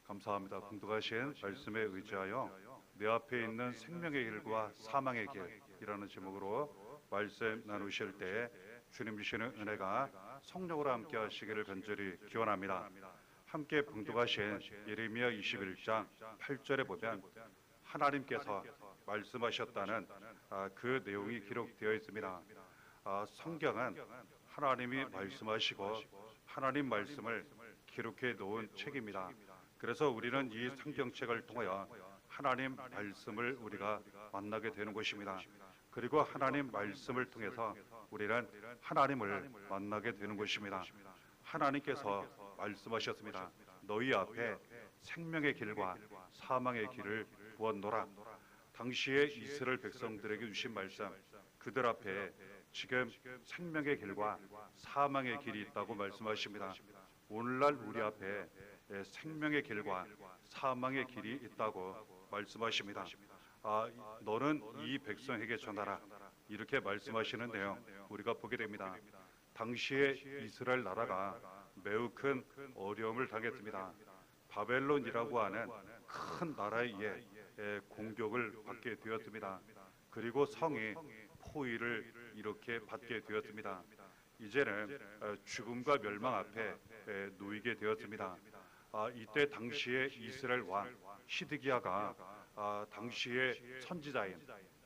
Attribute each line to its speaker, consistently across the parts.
Speaker 1: 감사합니다. 공독하신 말씀에 의지하여 내 앞에 있는 생명의 길과 사망의 길이라는 제목으로 말씀 나누실 때 주님 주시는 은혜가 성령으로 함께 하시기를 간절히 기원합니다. 함께 봉독하신 예레미야 21장 8절에 보면 하나님께서 말씀하셨다는 그 내용이 기록되어 있습니다. 성경은 하나님이 말씀하시고 하나님 말씀을 기록해 놓은 책입니다. 그래서 우리는 이 성경책을 통하여 하나님 말씀을 우리가 만나게 되는 것입니다. 그리고 하나님 말씀을 통해서 우리는 하나님을 만나게 되는 것입니다. 하나님께서 말씀하셨습니다. 너희 앞에 생명의 길과 사망의 길을 두었노라. 당시에 이스라엘 백성들에게 주신 말씀, 그들 앞에 지금 생명의 길과 사망의 길이 있다고 말씀하십니다. 오늘날 우리 앞에 생명의 길과 사망의 길이 있다고 말씀하십니다. 너는 이 백성에게 전하라, 이렇게 말씀하시는 내용 우리가 보게 됩니다. 당시에 이스라엘 나라가 매우 큰 어려움을 당했습니다. 바벨론이라고 하는 큰 나라에 의해 공격을 받게 되었습니다. 그리고 성이 포위를 이렇게 받게 되었습니다. 이제는 죽음과 멸망 앞에 놓이게 되었습니다. 이때 당시에 이스라엘 왕 시드기야가 당시의 선지자인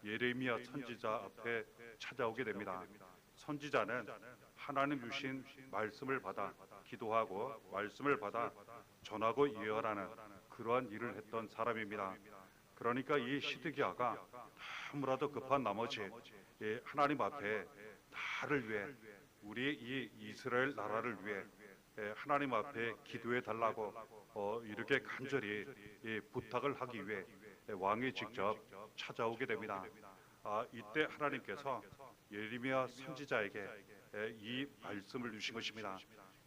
Speaker 1: 예레미야 선지자 앞에 찾아오게 됩니다. 선지자는 하나님 주신 말씀을 받아 기도하고 말씀을 받아 전하고 예언하는 그러한 일을 했던 사람입니다. 그러니까 이 시드기야가 너무나도 급한 나머지 하나님 앞에 나를 위해, 우리 이 이스라엘 나라를 위해 하나님 앞에 기도해 달라고 이렇게 간절히 부탁을 하기 위해 왕이 직접 찾아오게 됩니다. 이때 하나님께서 예레미야 선지자에게 이 말씀을 주신 것입니다.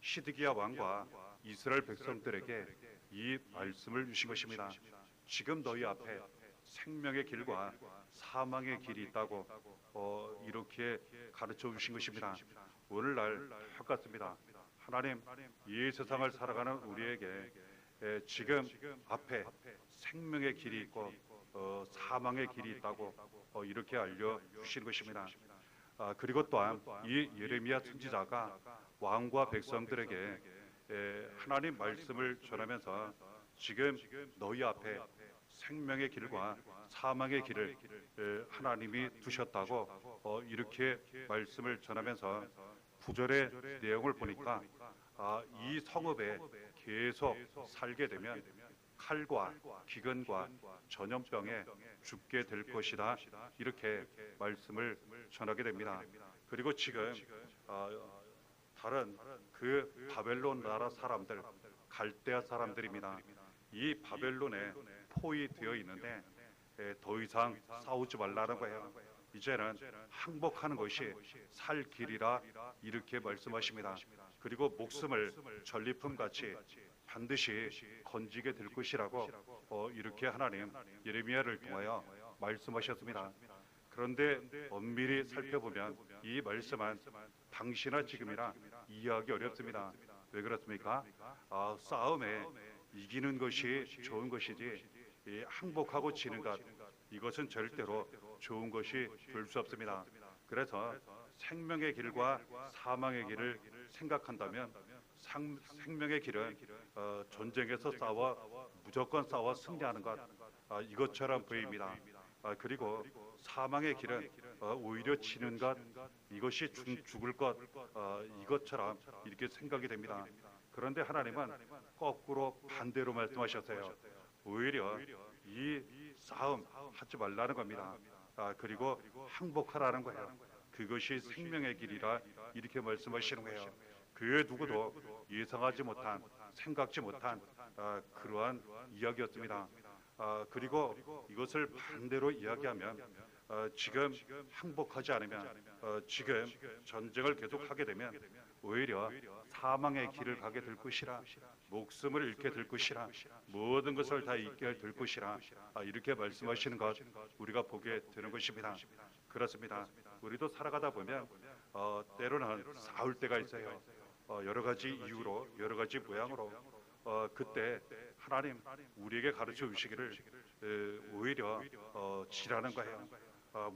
Speaker 1: 시드기야 왕과 이스라엘 백성들에게 이 말씀을 주신 것입니다. 지금 너희 앞에 생명의 길과 사망의 길이 있다고 이렇게 가르쳐 주신 것입니다. 오늘날 똑같습니다. 하나님, 이 세상을 살아가는 우리에게 지금 앞에 생명의 길이 있고 사망의 길이 있다고 이렇게 알려주시는 것입니다. 그리고 또한 이 예레미야 선지자가 왕과 백성들에게 하나님 말씀을 전하면서 지금 너희 앞에 생명의 길과 사망의 길을 하나님이 두셨다고 이렇게 말씀을 전하면서 구절의 내용을 보니까 이 성읍에 계속 살게 되면 칼과 기근과 전염병에 죽게 될 것이다, 이렇게 말씀을 전하게 됩니다. 그리고 지금 다른 그 바벨론 나라 사람들, 갈대아 사람들입니다. 이 바벨론에 포위되어 있는데 더 이상 싸우지 말라는 거예요. 이제는 항복하는 것이 살 길이라, 이렇게 말씀하십니다. 그리고 목숨을 전리품같이 반드시 건지게 될 것이라고 이렇게 하나님 예레미야를 통하여 말씀하셨습니다. 그런데 엄밀히 살펴보면 이 말씀은 당시나 지금이나 이해하기 어렵습니다. 왜 그렇습니까? 싸움에 이기는 것이 좋은 것이지 항복하고 지는 것, 이것은 절대로 좋은 것이 될 수 없습니다. 그래서 생명의 길과 사망의 길을 생각한다면 생명의 길은 전쟁에서 싸워 무조건 싸워 승리하는 것, 이것처럼 보입니다. 그리고 사망의 길은 오히려 치는 것, 이것이 죽을 것, 이것처럼 이렇게 생각이 됩니다. 그런데 하나님은 거꾸로 반대로 말씀하셨어요. 오히려 이 싸움 하지 말라는 겁니다. 그리고 항복하라는 거예요. 그것이 생명의 길이라, 이렇게 말씀하시는 거예요. 그 누구도 예상하지 못한, 생각지 못한 그러한 이야기였습니다. 그리고 이것을 반대로 이야기하면 지금 항복하지 않으면, 지금 전쟁을 계속하게 되면 오히려 사망의 길을 가게 될 것이라, 목숨을 잃게 될 것이라, 모든 것을 다 잃게 될 것이라, 이렇게 말씀하시는 것 우리가 보게 되는 것입니다. 그렇습니다. 우리도 살아가다 보면 때로는 싸울 때가 있어요. 여러 가지 이유로, 여러 가지 모양으로 그때 하나님 우리에게 가르쳐 주시기를 오히려 지라는 거예요.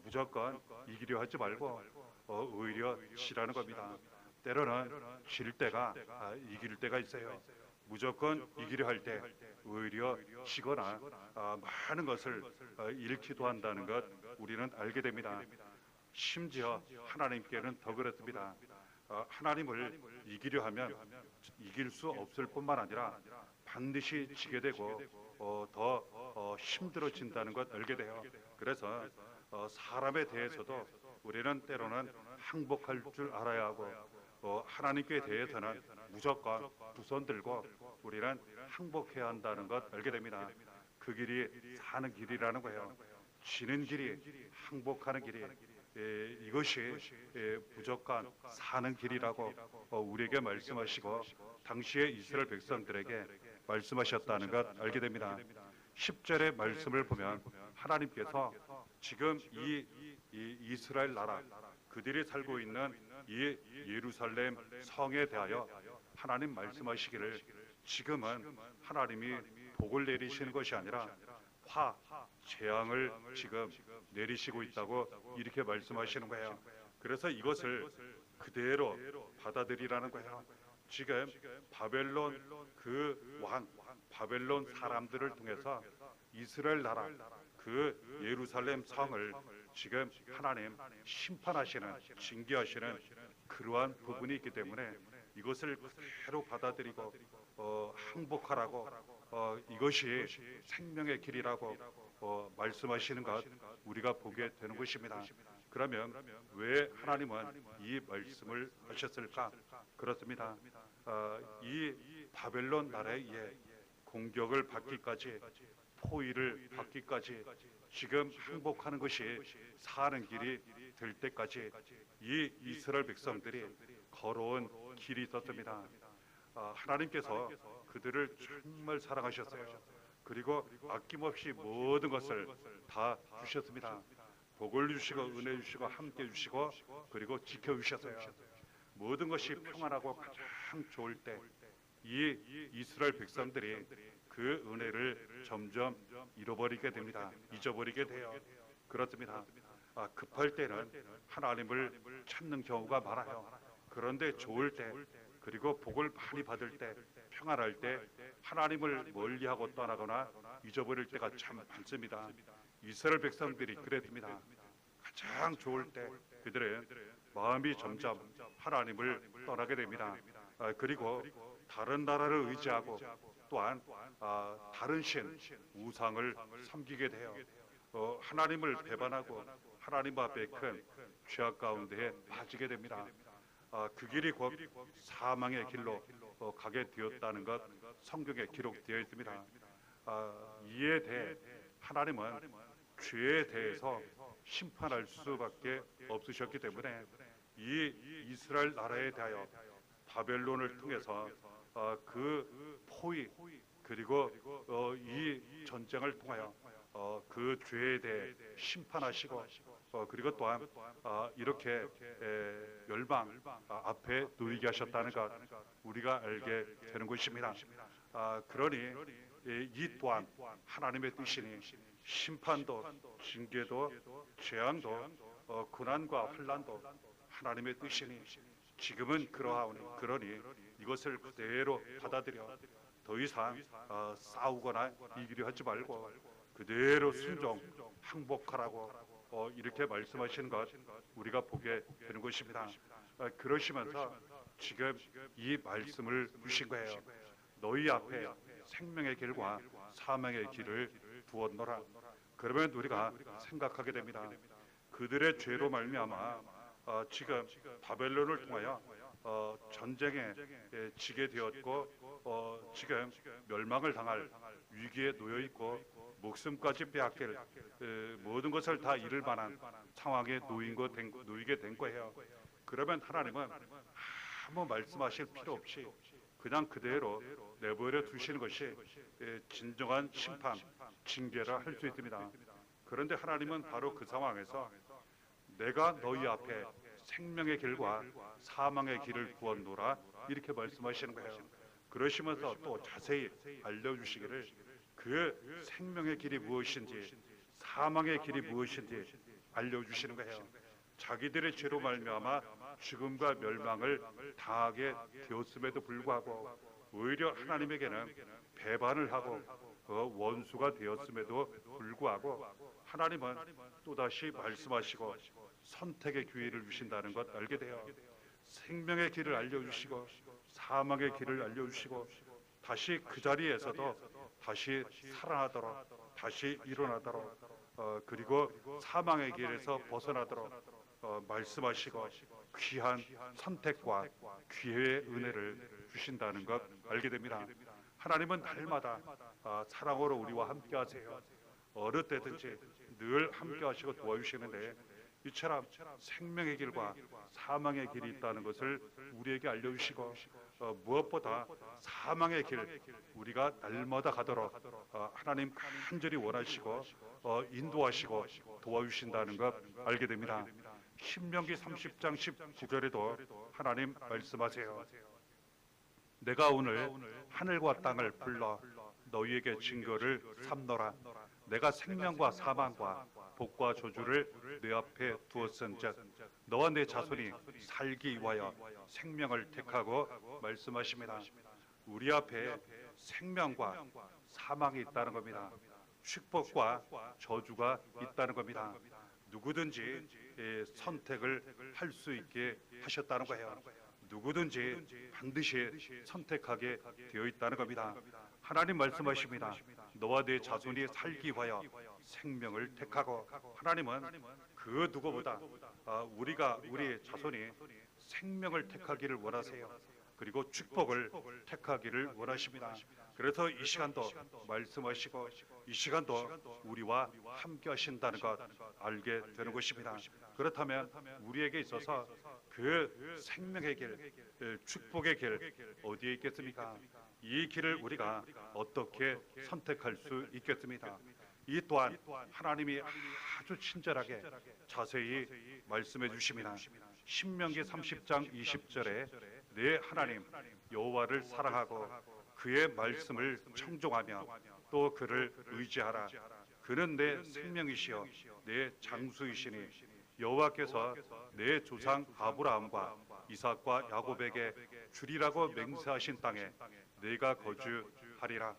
Speaker 1: 무조건 이기려 하지 말고 오히려 지라는 겁니다. 때로는 질 때가 이길 때가 있어요. 무조건 이기려 할 때 오히려 지거나 많은 것을 잃기도 한다는 것 우리는 알게 됩니다. 심지어 하나님께는 더 그렇습니다. 하나님을 이기려 하면 이길 수 없을 뿐만 아니라 반드시 지게 되고 더 힘들어진다는 것 알게 돼요. 그래서 사람에 대해서도 우리는 때로는 항복할 줄 알아야 하고 하나님께 대해서는 무조건 두 손 들고 우리는 항복해야 한다는 것 알게 됩니다. 그 길이 사는 길이라는 거예요. 지는 길이 항복하는 길이 이것이 무조건 사는 길이라고 우리에게 말씀하시고 당시의 이스라엘 백성들에게 말씀하셨다는 것 알게 됩니다. 10절의 말씀을 보면 하나님께서 지금 이 이스라엘 나라 그들이 살고 있는 이 예루살렘 성에 대하여 하나님 말씀하시기를 지금은 하나님이 복을 내리시는 것이 아니라 재앙을 지금 내리시고 있다고 이렇게 말씀하시는 거예요. 그래서 이것을 그대로 받아들이라는 거예요. 지금 바벨론 그 왕, 바벨론 사람들을 통해서 이스라엘 나라 그 예루살렘 성을 지금 하나님 심판하시는, 징계하시는 그러한 부분이 있기 때문에 이것을 그대로 받아들이고 항복하라고 이것이 생명의 길이라고 말씀하시는 것 우리가 보게 되는 것입니다. 그러면 왜 하나님은 이 말씀을 하셨을까? 그렇습니다. 이 바벨론 나라에 의해 공격을 받기까지, 포위를 받기까지 지금 항복하는 것이 사는 길이 될 때까지 이 이스라엘 백성들이 걸어온 길이 있었습니다. 하나님께서 그들을 정말 사랑하셨어요. 그리고 아낌없이 모든 것을 다 주셨습니다. 복을 주시고 은혜 주시고 함께 주시고 그리고 지켜주셨어요. 모든 것이 평안하고 가장 좋을 때 이 이스라엘 백성들이 그 은혜를 점점 잃어버리게 됩니다. 잊어버리게 돼요. 그렇습니다. 급할 때는 하나님을 찾는 경우가 많아요. 그런데 좋을 때 그리고 복을 많이 받을 때 평안할 때 하나님을 멀리하고 떠나거나 잊어버릴 때가 참 많습니다. 이스라엘 백성들이 그랬습니다. 가장 좋을 때 그들의 마음이 점점 하나님을 떠나게 됩니다. 그리고 다른 나라를 의지하고 또한 다른 신, 우상을 섬기게 돼요. 하나님을 배반하고 하나님 앞에 큰 죄악 가운데에 빠지게 됩니다. 그 길이 곧 사망의 길로 가게 되었다는 것 성경에 기록되어 있습니다. 이에 대해 하나님은 죄에 대해서 심판할 수밖에 없으셨기 때문에 이 이스라엘 나라에 대하여 바벨론을 통해서 그 포위 그리고 이 전쟁을 통하여 그 죄에 대해 심판하시고 그리고 또한 이렇게 멸망 앞에 놓이게 하셨다는 것 우리가 알게 되는 것입니다. 그러니 이 또한 하나님의 뜻이니 심판도 징계도 재앙도 고난과 환난도 하나님의 뜻이니 지금은 그러니 이것을 그대로 받아들여 더 이상 싸우거나 이기려 하지 말고 그대로 순종 항복하라고 이렇게 말씀하시는 것 우리가 보게 되는 것입니다. 그러시면서 지금 이 말씀을 주신 거예요. 너희 앞에 생명의 길과 사망의 길을 두었노라. 그러면 우리가 생각하게 됩니다. 그들의 죄로 말미암아 지금 바벨론을 통하여 전쟁에 지게 되었고 지금 멸망을 당할 위기에 놓여 있고 목숨까지 빼앗길 모든 것을 다 잃을 만한 상황에 놓이게 된 거예요. 그러면 하나님은 아무 말씀하실 필요 없이 그냥 그대로 내버려 두시는 것이 진정한 심판, 징계라 할 수 있습니다. 그런데 하나님은 바로 그 상황에서 내가 너희 앞에 생명의 길과 사망의 길을 구었노라 이렇게 말씀하시는 거예요. 그러시면서 또 자세히 알려주시기를 그 생명의 길이 무엇인지 사망의 길이 무엇인지 알려주시는 거예요. 자기들의 죄로 말미암아 죽음과 멸망을 당하게 되었음에도 불구하고 오히려 하나님에게는 배반을 하고 원수가 되었음에도 불구하고 하나님은 또다시 말씀하시고 선택의 기회를 주신다는 것 알게 돼요. 생명의 길을 알려주시고 사망의 길을 알려주시고 다시 그 자리에서도 다시 살아나도록 다시 일어나도록 그리고 사망의 길에서 벗어나도록 말씀하시고 귀한 선택과 기회의 은혜를 주신다는 것 알게 됩니다. 하나님은 날마다 사랑으로 우리와 함께 하세요. 어느 때든지 늘 함께 하시고 도와주시는데 이처럼 생명의 길과 사망의 길이 있다는 것을 우리에게 알려주시고 무엇보다 사망의 길 우리가 날마다 가도록 하나님 간절히 원하시고 인도하시고 도와주신다는 것 알게 됩니다. 신명기 30장 19절에도 하나님 말씀하세요. 내가 오늘 하늘과 땅을 불러 너희에게 증거를 삼노라. 내가 생명과 사망과 복과 저주를 내 앞에 두었은즉 너와 내 자손이 살기 위하여 생명을 택하고 말씀하십니다. 우리 앞에 생명과 사망이 있다는 겁니다. 축복과 저주가 있다는 겁니다. 누구든지 선택을 할 수 있게 하셨다는 거예요. 누구든지 반드시 선택하게 되어 있다는 겁니다. 하나님 말씀하십니다. 너와 내 자손이 살기 위하여 생명을 택하고 하나님은 그 누구보다 우리 자손이 생명을 택하기를 원하세요. 그리고 축복을 택하기를 원하십니다. 그래서 이 시간도 말씀하시고 이 시간도 우리와 함께 하신다는 것 알게 되는 것입니다. 그렇다면 우리에게 있어서 그 생명의 길, 축복의 길 어디에 있겠습니까? 이 길을 우리가 어떻게 선택할 수 있겠습니까? 이 또한 하나님이 아주 친절하게 자세히 말씀해 주십니다. 신명기 30장 20절에 내 하나님 여호와를 사랑하고 그의 말씀을 청종하며 또 그를 의지하라. 그는 내 생명이시여 내 장수이시니 여호와께서 내 조상 아브라함과 이삭과 야곱에게 주리라고 맹세하신 땅에 내가 거주하리라.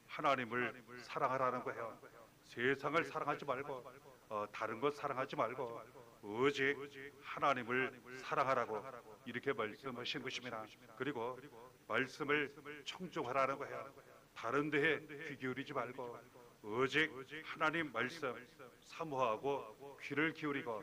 Speaker 1: 하나님을 사랑하라는 거예요. 세상을 사랑하지 말고 다른 것 사랑하지 말고 오직 하나님을 사랑하라고 이렇게 말씀하신 것입니다. 그리고 말씀을 청종하라는 거예요. 다른 데에 귀 기울이지 말고 오직 하나님 말씀 사모하고 귀를 기울이고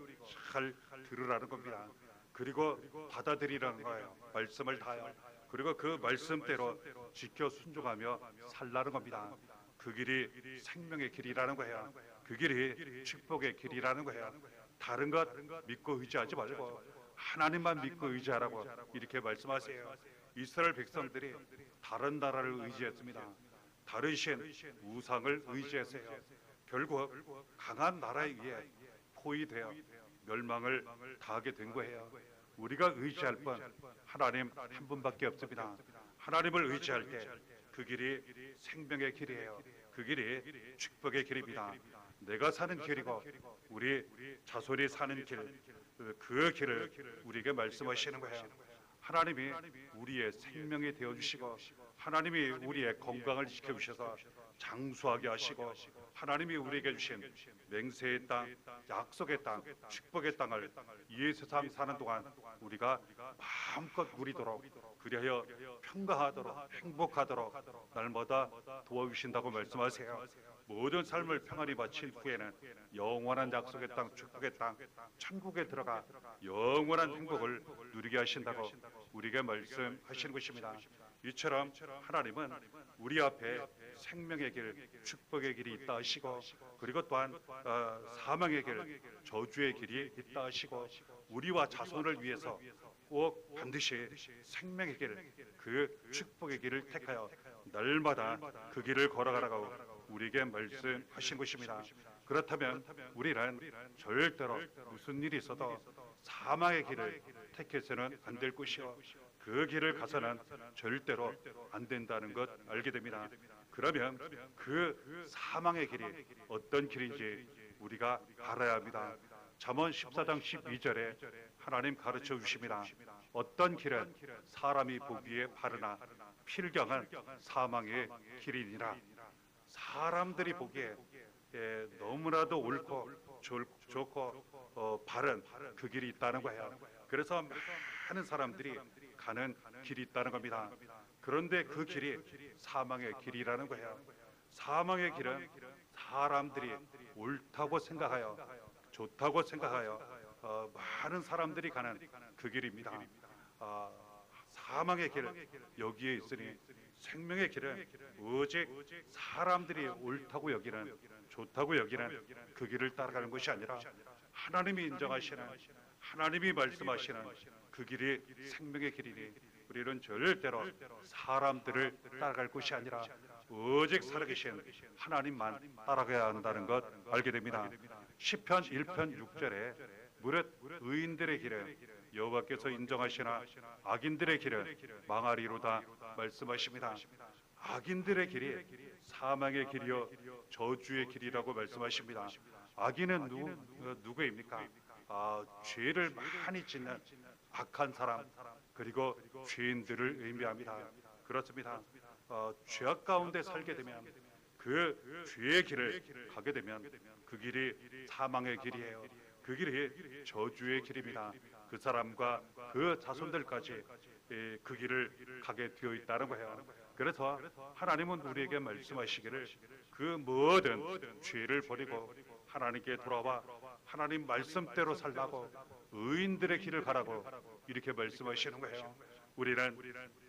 Speaker 1: 잘 들으라는 겁니다. 그리고 받아들이라는 거예요. 말씀을 다요. 그리고 그 말씀대로 지켜 순종하며 살라는 겁니다. 그 길이 생명의 길이라는 거예요. 그 길이 축복의 길이라는 거예요. 다른 것 믿고 의지하지 말고 하나님만 믿고 의지하라고 이렇게 말씀하세요. 이스라엘 백성들이 다른 나라를 의지했습니다. 다른 신 우상을 의지했어요. 결국 강한 나라에 의해 포위되어 멸망을 당하게 된 거예요. 우리가 의지할 건 하나님 한 분밖에 없습니다. 하나님을 의지할 때 그 길이 생명의 길이에요. 그 길이 축복의 길입니다. 내가 사는 길이고 우리 자손이 사는 길, 그 길을 우리에게 말씀하시는 거예요. 하나님이 우리의 생명이 되어주시고 하나님이 우리의 건강을 지켜주셔서 장수하게 하시고 하나님이 우리에게 주신 맹세의 땅, 약속의 땅, 축복의 땅을 이 세상 사는 동안 우리가 마음껏 누리도록 그리하여 평강하도록 행복하도록 날마다 도와주신다고 말씀하세요. 모든 삶을 평안히 바친 후에는 영원한 약속의 땅, 축복의 땅, 천국에 들어가 영원한 행복을 누리게 하신다고 우리에게 말씀하시는 것입니다. 이처럼 하나님은 우리 앞에 생명의 길, 축복의 길이 있다 하시고 그리고 또한 사망의 길, 저주의 길이 있다 하시고 우리와 자손을 위해서 꼭 반드시 생명의 길, 그 축복의 길을 택하여 날마다 그 길을 걸어가라고 우리에게 말씀하신 것입니다. 그렇다면 우리는 절대로 무슨 일이 있어도 사망의 길을 택해서는 안 될 것이요 그 길을 가서는 절대로 안 된다는 것 알게 됩니다. 그러면 그 사망의 길이 어떤 길인지 우리가 알아야 합니다. 잠언 14장 12절에 하나님 가르쳐 주십니다. 어떤 길은 사람이 보기에 바르나 필경은 사망의 길이니라. 사람들이 보기에 너무나도 옳고 좋고 바른 그 길이 있다는 거예요. 그래서 많은 사람들이 가는 길이 있다는 겁니다. 그런데 그 길이 사망의 길이라는 거예요. 사망의 길은 사람들이 옳다고 생각하여 좋다고 생각하여 많은 사람들이 가는 그 길입니다. 사망의 길 여기에 있으니 생명의 길은 오직 사람들이 옳다고 여기는 좋다고 여기는 그 길을 따라가는 것이 아니라 하나님이 인정하시는 하나님이 말씀하시는 그 길이 생명의 길이니 우리는 절대로 사람들을 따라갈 것이 아니라 오직 살아계신 하나님만 따라가야 한다는 것 알게 됩니다. 시편 1편 6절에 무릇 의인들의 길은 여호와께서 인정하시나 악인들의 길은 망하리로다 말씀하십니다. 악인들의 길이 사망의 길이요 저주의 길이라고 말씀하십니다. 악인은 누구입니까? 죄를 많이 짓는 악한 사람, 그리고 죄인들을 의미합니다. 그렇습니다. 죄악 가운데 살게 되면 그 죄의 길을 가게 되면 그 길이 사망의 길이에요. 그 길이 저주의 길입니다. 그 사람과 그 자손들까지 그 길을 가게 되어 있다는 거예요. 그래서 하나님은 우리에게 말씀하시기를 그 모든 죄를 버리고 하나님께 돌아와 하나님 말씀대로 살라고 의인들의 길을 가라고 이렇게 말씀하시는 거예요. 우리는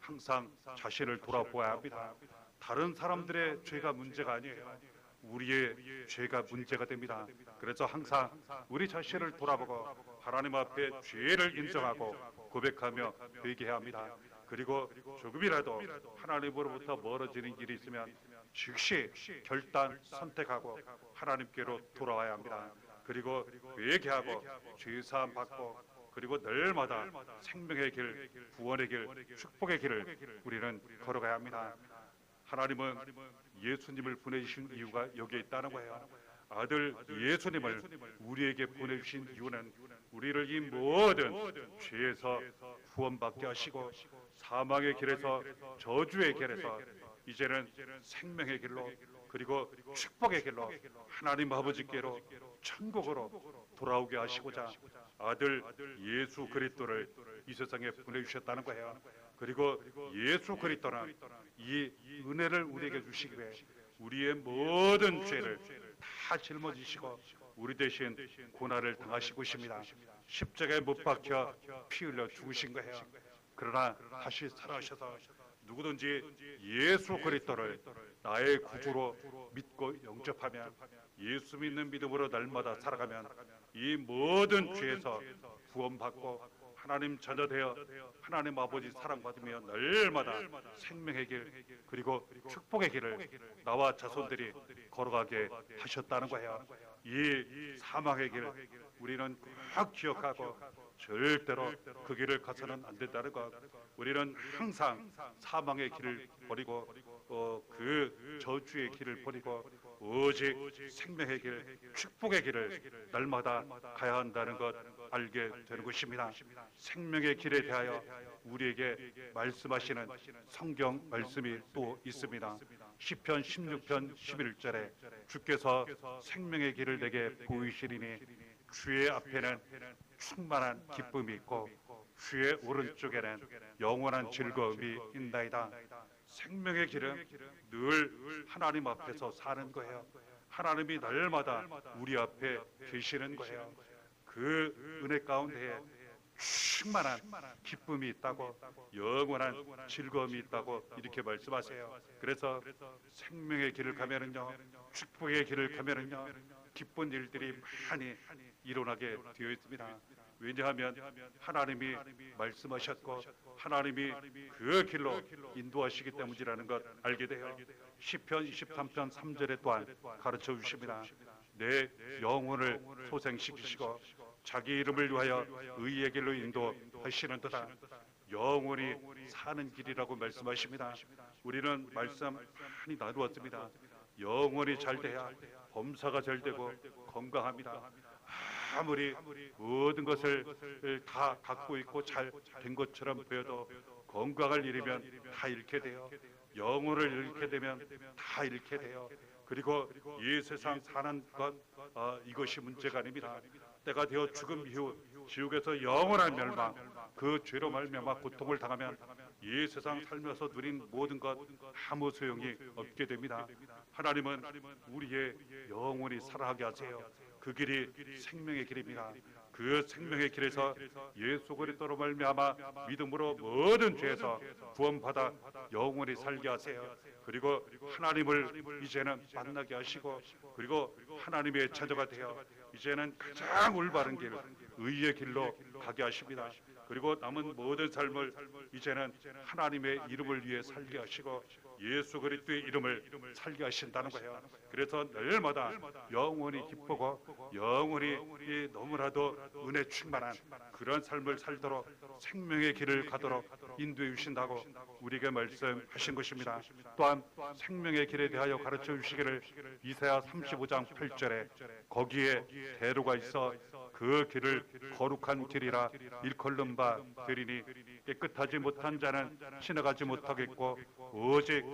Speaker 1: 항상 자신을 돌아보아야 합니다. 다른 사람들의 죄가 문제가 아니에요. 우리의 죄가 문제가 됩니다. 그래서 항상 우리 자신을 돌아보고 하나님 앞에 죄를 인정하고 고백하며 회개해야 합니다. 그리고 조금이라도 하나님으로부터 멀어지는 길이 있으면 즉시 결단 선택하고 하나님께로 돌아와야 합니다. 그리고 회개하고 죄사함 받고 그리고 날마다 생명의 길, 구원의 길, 축복의 길을 우리는 걸어가야 합니다. 하나님은 예수님을 보내주신 이유가 여기에 있다는 거예요. 아들 예수님을 우리에게 보내주신 이유는 우리를 이 모든 죄에서 구원받게 하시고 사망의 길에서 저주의 길에서 이제는 생명의 길로 그리고 축복의 길로 하나님 아버지께로 천국으로 돌아오게 하시고자 아들 예수 그리스도를 이 세상에 보내주셨다는 거예요. 그리고 예수 그리스도는 이 은혜를 우리에게 주시기 위해 우리의 모든 죄를 다 짊어지시고 우리 대신 고난을 당하시고 있습니다. 십자가에 못 박혀 피 흘려 죽으신 거예요. 그러나 다시 살아오셔서 누구든지 예수 그리스도를 나의 구주로 믿고 영접하면 예수 믿는 믿음으로 날마다 살아가면 이 모든 죄에서 구원받고 하나님 자녀 되어 하나님 아버지 사랑받으며 날마다 생명의 길 그리고 축복의 길을 나와 자손들이 걸어가게 하셨다는 거예요. 이 사망의 길 우리는 꼭 기억하고 절대로 그 길을 가서는 안 된다는 것. 우리는 항상 사망의 길을 버리고 그 저주의 길을 버리고 오직 생명의 길, 축복의 길을 날마다 가야 한다는 것 알게 되는 것입니다. 생명의 길에 대하여 우리에게 말씀하시는 성경 말씀이 또 있습니다. 시편 16편 11절에 주께서 생명의 길을 내게 보이시리니 주의 앞에는 충만한 기쁨이 있고 주의 오른쪽에는 영원한 즐거움이 있나이다. 생명의 길은 늘 하나님 앞에서 사는 거예요. 하나님이 날마다 우리 앞에 계시는 거예요. 그 은혜 가운데에 충만한 기쁨이 있다고 영원한 즐거움이 있다고 이렇게 말씀하세요. 그래서 생명의 길을 가면은요 축복의 길을 가면은요 기쁜 일들이 많이 일어나게 되어 있습니다. 왜냐하면 하나님이 말씀하셨고 하나님이 그 길로 인도하시기 때문이라는 것 알게 돼요. 시편 23편 3절에 또한 가르쳐 주십니다. 내 영혼을 소생시키시고 자기 이름을 위하여 의의 길로 인도하시는도다. 영원히 사는 길이라고 말씀하십니다. 우리는 말씀 많이 나누었습니다. 영원히 잘 돼야 범사가 잘 되고 건강합니다. 아무리 모든 것을 다 갖고 있고 잘 된 것처럼 보여도 건강을 잃으면 다 잃게 돼요. 영혼을 잃게 되면 다 잃게 돼요. 그리고 이 세상 사는 것 이것이 문제가 아닙니다. 때가 되어 죽음 이후 지옥에서 영원한 멸망, 그 죄로 말미암아 고통을 당하면 이 세상 살면서 누린 모든 것 아무 소용이 없게 됩니다. 하나님은 우리의 영혼이 살아가게 하세요. 그 길이 생명의 길입니다. 그 생명의 길에서 예수 그리스도로 말미암아 믿음으로 모든 죄에서 구원받아 영원히 살게 하세요. 그리고 하나님을 이제는 만나게 하시고, 그리고 하나님의 자녀가 되어 이제는 가장 올바른 길, 의의 길로 가게 하십니다. 그리고 남은 모든 삶을 이제는 하나님의 이름을 위해 살게 하시고 예수 그리스도의 이름을 살게 하신다는 거예요. 그래서 날마다 영원히 기쁘고 영원히 너무나도 은혜 충만한 그런 삶을 살도록 생명의 길을 가도록 인도해 주신다고 우리에게 말씀하신 것입니다. 또한 생명의 길에 대하여 가르쳐 주시기를 이사야 35장 8절에 거기에 대로가 있어 그 길을 거룩한 길이라 일컬는 바 되리니 깨끗하지 못한 자는 지나가지 못하겠고 오직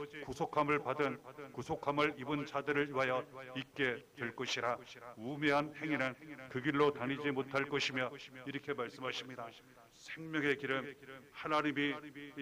Speaker 1: 구속함을 입은 자들을 위하여 있게 될 것이라. 우매한 행위는 그 길로 다니지 못할 것이며 이렇게 말씀하십니다. 생명의 길은 하나님이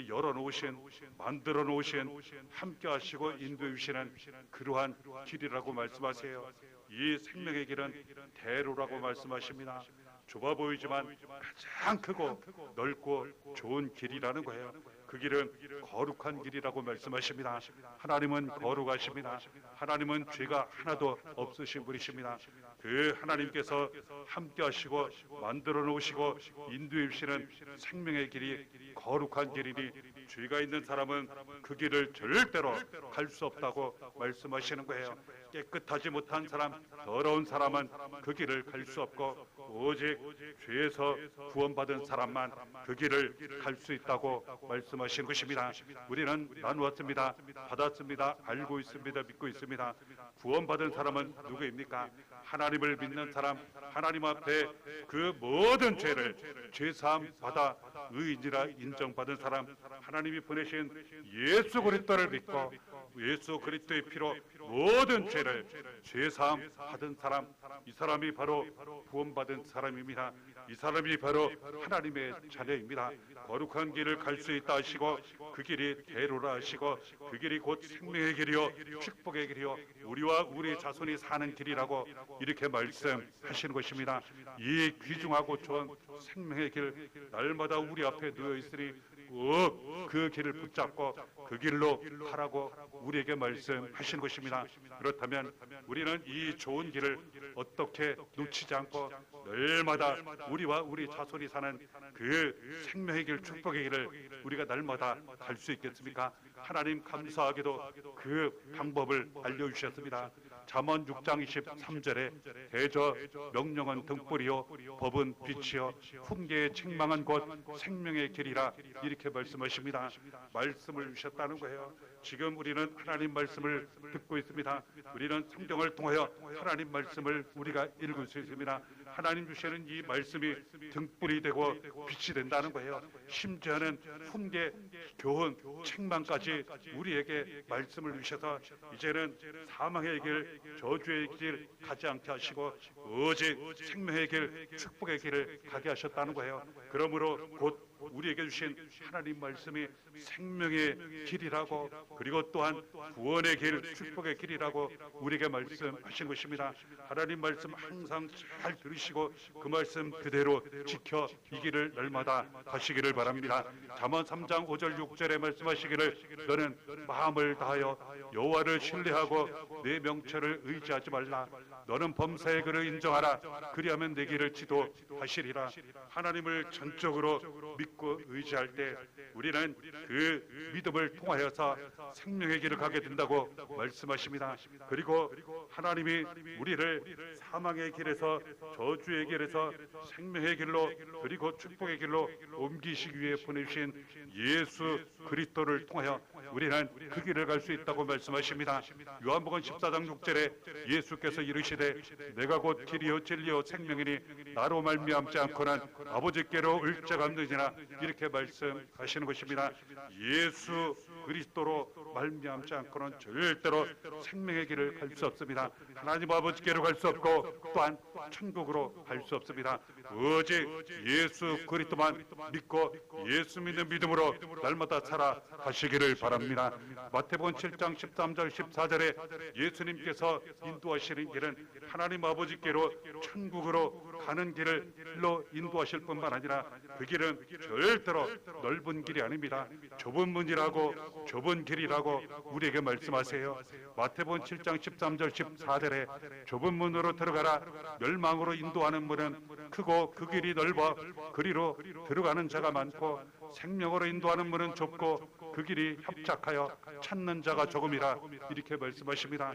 Speaker 1: 열어놓으신, 만들어 놓으신, 함께 하시고 인도해 주시는 그러한 길이라고 말씀하세요. 이 생명의 길은 대로라고 말씀하십니다. 좁아 보이지만 가장 크고 넓고 좋은 길이라는 거예요. 그 길은 거룩한 길이라고 말씀하십니다. 하나님은 거룩하십니다. 하나님은 죄가 하나도 없으신 분이십니다. 그 하나님께서 함께 하시고 만들어 놓으시고 인도해 주시는 생명의 길이 거룩한 길이니 죄가 있는 사람은 그 길을 절대로 갈 수 없다고 말씀하시는 거예요. 깨끗하지 못한 사람, 더러운 사람은 그 길을 갈 수 없고 오직 죄에서 구원받은 사람만 그 길을 갈 수 있다고 말씀하신 것입니다. 우리는 나누었습니다. 받았습니다. 알고 있습니다. 믿고 있습니다. 구원받은 사람은 누구입니까? 하나님을 믿는 사람, 하나님 앞에 그 모든 죄를 죄사함 받아 의인이라 인정받은 사람, 하나님이 보내신 예수 그리스도를 믿고 예수 그리스도의 피로 모든 죄를 죄사함 받은 사람, 이 사람이 바로 구원받은 사람입니다. 이 사람이 바로 하나님의 자녀입니다. 거룩한 길을 갈 수 있다 하시고 그 길이 대로라 하시고 그 길이 곧 생명의 길이요 축복의 길이요 우리와 우리 자손이 사는 길이라고 이렇게 말씀하시는 것입니다. 이 귀중하고 좋은 생명의 길 날마다 우리 앞에 놓여 있으니 꼭 그 길을 붙잡고 그 길로 가라고 우리에게 말씀하시는 것입니다. 그렇다면 우리는 이 좋은 길을 어떻게 놓치지 않고 날마다 우리와 우리 자손이 사는 그 생명의 길, 축복의 길을 우리가 날마다 갈 수 있겠습니까? 하나님 감사하게도 그 방법을 알려주셨습니다. 잠언 6장 23절에 대저 명령은 등불이요 법은 빛이요 훈계의 책망은 곧 생명의 길이라 이렇게 말씀하십니다. 말씀을 주셨다는 거예요. 지금 우리는 하나님 말씀을 듣고 있습니다. 우리는 성경을 통하여 하나님 말씀을 우리가 읽을 수 있습니다. 하나님 주시는 이 말씀이 등불이 되고 빛이 된다는 거예요. 심지어는 훈계, 교훈, 책망까지 우리에게 말씀을 주셔서 이제는 사망의 길, 저주의 길 가지 않게 하시고 오직 생명의 길, 축복의 길을 가게 하셨다는 거예요. 그러므로 곧 우리에게 주신 하나님 말씀이 생명의 길이라고, 그리고 또한 구원의 길, 축복의 길이라고 우리에게 말씀하신 것입니다. 하나님 말씀 항상 잘 들으시고 그 말씀 그대로 지켜 이 길을 날마다 가시기를 바랍니다. 잠언 3장 5절 6절에 말씀하시기를 너는 마음을 다하여 여호와를 신뢰하고 내 명철을 의지하지 말라. 너는 범사의 그를 인정하라. 그리하면 내 길을 지도하시리라. 하나님을 전적으로 믿고 믿고 의지할 때 우리는 그 믿음을 통하여서 생명의 길을 가게 된다고 말씀하십니다. 그리고 하나님이 우리를 사망의 길에서 저주의 길에서 생명의 길로 그리고 축복의 길로 옮기시기 위해 보내주신 예수 그리스도를 통하여 우리는 그 길을 갈 수 있다고 말씀하십니다. 요한복음 14장 6절에 예수께서 이르시되 내가 곧 길이요 진리요 생명이니 나로 말미암지 않고는 아버지께로 올 자가 없느니라 이렇게 말씀하시는 것입니다. 예수 그리스도로 말미암지 않고는 절대로 생명의 길을 갈 수 없습니다. 하나님 아버지께로 갈 수 없고 또한 천국으로 갈 수 없습니다. 오직 예수 그리스도만 믿고 예수 믿는 믿음으로 날마다 살아가시기를 바랍니다. 마태복음 7장 13절 14절에 예수님께서 인도하시는 길은 하나님 아버지께로 천국으로 가는 길로 인도하실 뿐만 아니라 그 길은 절대로 넓은 길이 아닙니다. 좁은 문이라고 좁은 길이라고 우리에게 말씀하세요. 마태복음 7장 13절 14절에 좁은 문으로 들어가라 멸망으로 인도하는 문은 크고 그 길이 넓어 그리로 들어가는 자가 많고 생명으로 인도하는 문은 좁고 그 길이 협착하여 찾는 자가 조금이라 이렇게 말씀하십니다.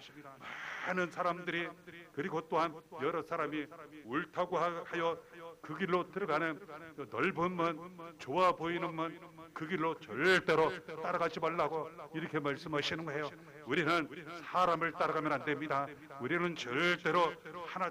Speaker 1: 많은 사람들이 그리고 또한 여러 사람이 옳다고 하여 그 길로 들어가는 넓은 문, 좋아 보이는 문, 그 길로 절대로 따라가지 말라고 이렇게 말씀하시는 거예요. 우리는 사람을 따라가면 안 됩니다. 우리는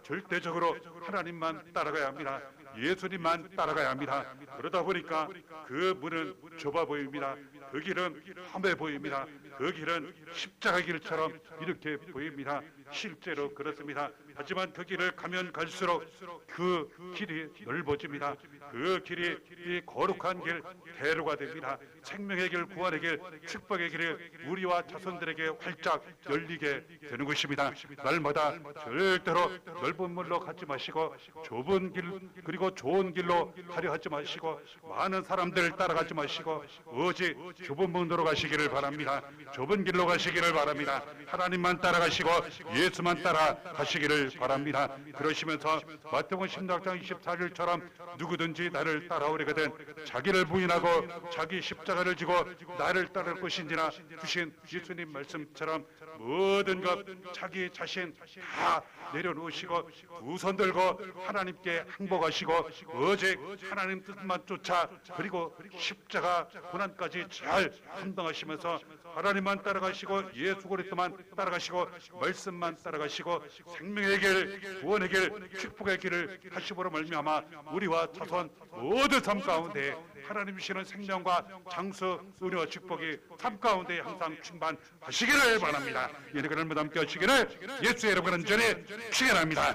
Speaker 1: 절대적으로 하나님만 따라가야 합니다. 예수님만 따라가야 합니다. 그러다 보니까 그 문은 좁아 보입니다. 그 길은 험해 보입니다. 그 길은 십자가 길처럼 이렇게 보입니다. 실제로 그렇습니다. 하지만 그 길을 가면 갈수록 그 길이 넓어집니다. 그 길이 이 거룩한 길, 대로가 됩니다. 생명의 길, 구원의 길, 축복의 길이 우리와 자손들에게 활짝 열리게 되는 것입니다. 날마다 절대로 넓은 물로 가지 마시고 좁은 길 그리고 좋은 길로 가려 하지 마시고 많은 사람들 따라가지 마시고 오직 좁은 문으로 가시기를 바랍니다. 좁은 길로 가시기를 바랍니다. 하나님만 따라가시고 예수만 따라가시기를 바랍니다. 그러시면서 마태복음 16장 24절처럼 누구든지 나를 따라오려거든 자기를 부인하고 자기 십자가를 지고 나를 따를 것인지나 주신 예수님 말씀처럼 모든 것 자기 자신 다 내려놓으시고 두 손 들고 하나님께 항복하시고 오직 하나님 뜻만 쫓아 그리고 십자가 고난까지 잘 감당하시면서 하나님만 따라가시고 예수 그리스도만 따라가시고 말씀만 따라가시고 생명의 길, 구원의 길, 축복의 길을 하심으로 말미암아 우리와 자손 모든 삶 가운데 하나님 주시는 생명과 장수, 은혜와 축복이 삶 가운데 항상 충만하시기를 바랍니다. 이렇게 날마다 함께 하시기를 예수의 이름으로 간절히 축원합니다.